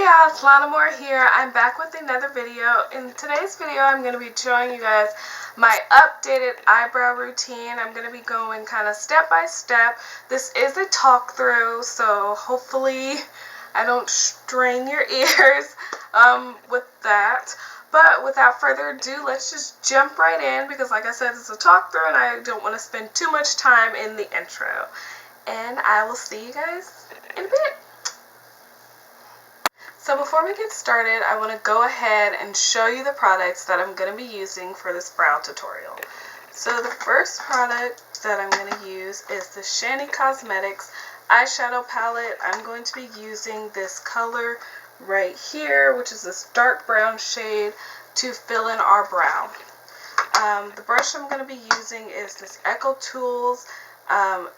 y'all, it's LanaMor here. I'm back with another video. In today's video, I'm going to be showing you guys my updated eyebrow routine. I'm going to be going kind of step by step. This is a talk through, so hopefully I don't strain your ears with that. But without further ado, let's just jump right in because like I said, it's a talk through and I don't want to spend too much time in the intro. And I will see you guys in a bit. So before we get started, I want to go ahead and show you the products that I'm going to be using for this brow tutorial. So the first product that I'm going to use is the Shany Cosmetics eyeshadow palette. I'm going to be using this color right here, which is this dark brown shade, to fill in our brow. The brush I'm going to be using is this Echo Tools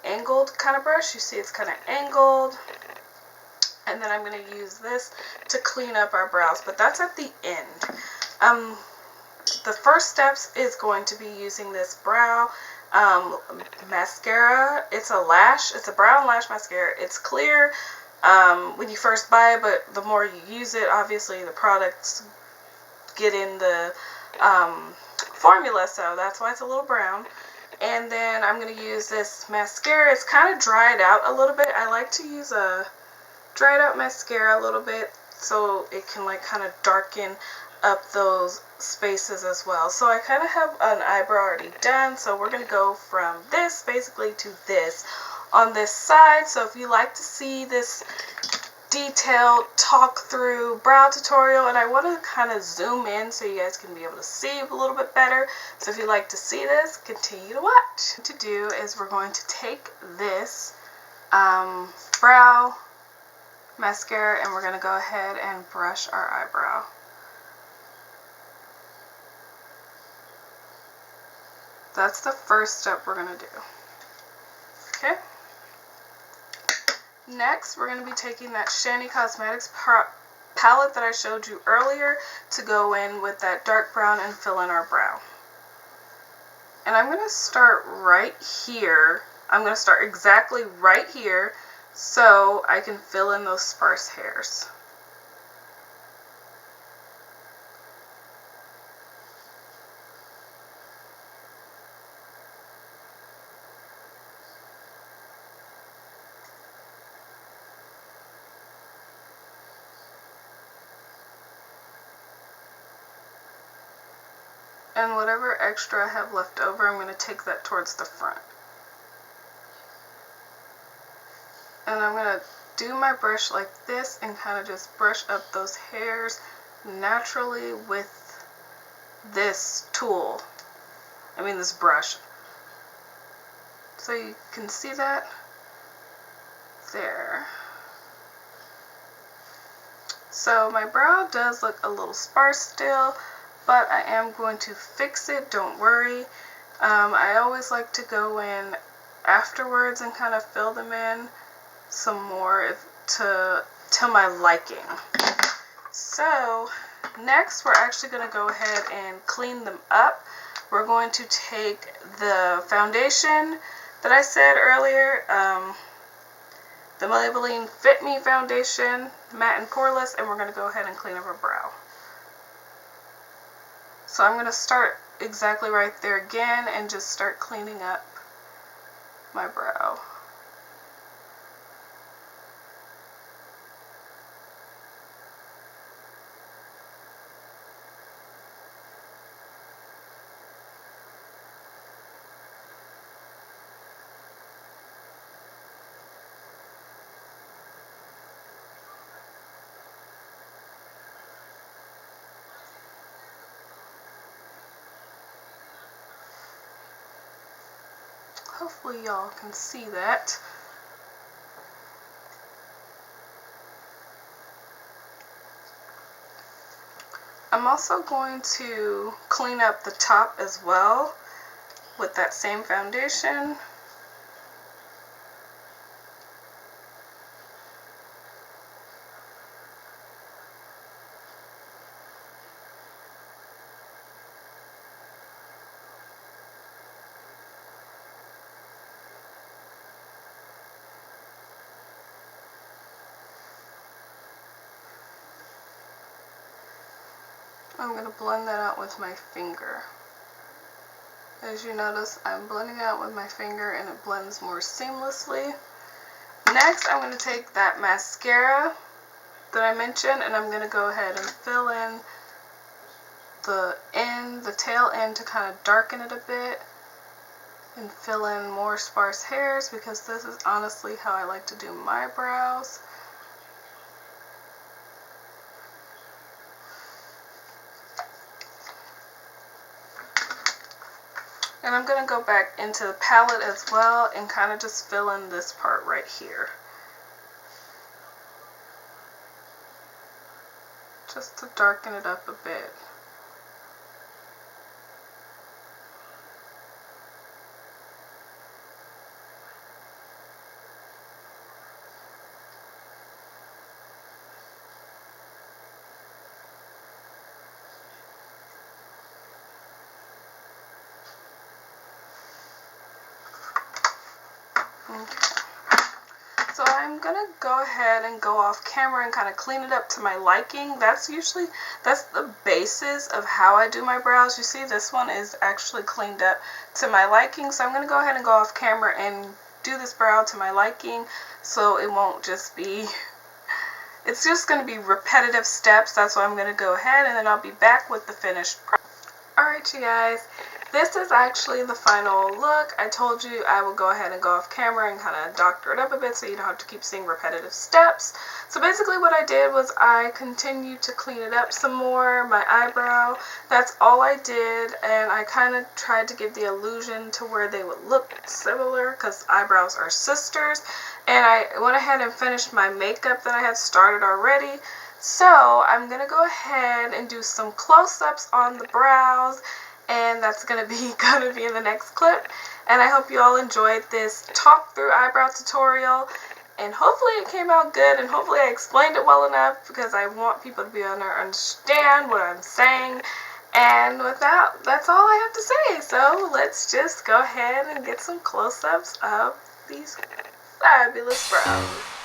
angled kind of brush. You see it's kind of angled. And then I'm going to use this to clean up our brows, but that's at the end. The first steps is going to be using this brow mascara. It's a lash. It's a brown lash mascara. It's clear when you first buy it, but the more you use it, obviously the products get in the formula, so that's why it's a little brown. And then I'm going to use this mascara. It's kind of dried out a little bit. I like to use a dried out mascara a little bit so it can like kind of darken up those spaces as well. So I kind of have an eyebrow already done, so we're going to go from this basically to this on this side. So if you like to see this detailed talk through brow tutorial, and I want to kind of zoom in so you guys can be able to see a little bit better, so if you like to see this, continue to watch. What to do is we're going to take this brow mascara and we're going to go ahead and brush our eyebrow. That's the first step we're going to do. Okay. Next, we're going to be taking that Shany Cosmetics palette that I showed you earlier to go in with that dark brown and fill in our brow. And I'm going to start right here. I'm going to start exactly right here so I can fill in those sparse hairs. And whatever extra I have left over, I'm going to take that towards the front. And I'm going to do my brush like this and kind of just brush up those hairs naturally with this tool. This brush. So you can see that there. So my brow does look a little sparse still, but I am going to fix it, don't worry. I always like to go in afterwards and kind of fill them in some more to my liking. So next we're actually going to go ahead and clean them up. We're going to take the foundation that I said earlier, the Maybelline FitMe Foundation, matte and poreless, and we're going to go ahead and clean up our brow. So I'm going to start exactly right there again and just start cleaning up my brow. Hopefully y'all can see that. I'm also going to clean up the top as well with that same foundation. I'm going to blend that out with my finger. As you notice, I'm blending it out with my finger and it blends more seamlessly. Next, I'm going to take that mascara that I mentioned, and I'm going to go ahead and fill in the tail end to kind of darken it a bit and fill in more sparse hairs, because this is honestly how I like to do my brows. And I'm going to go back into the palette as well and kind of just fill in this part right here. Just to darken it up a bit. Okay. So I'm going to go ahead and go off camera and kind of clean it up to my liking. That's the basis of how I do my brows. You see, this one is actually cleaned up to my liking. So I'm going to go ahead and go off camera and do this brow to my liking, so it won't just be, it's just going to be repetitive steps. That's why I'm going to go ahead, and then I'll be back with the finished product. Alright, you guys, this is actually the final look. I told you I will go ahead and go off camera and kind of doctor it up a bit so you don't have to keep seeing repetitive steps. So basically what I did was I continued to clean it up some more, my eyebrow. That's all I did, and I kind of tried to give the illusion to where they would look similar, because eyebrows are sisters. And I went ahead and finished my makeup that I had started already. So I'm going to go ahead and do some close-ups on the brows, and that's going to be in the next clip. And I hope you all enjoyed this talk through eyebrow tutorial, and hopefully it came out good, and hopefully I explained it well enough, because I want people to be able to understand what I'm saying. And with that, that's all I have to say. So let's just go ahead and get some close-ups of these fabulous brows.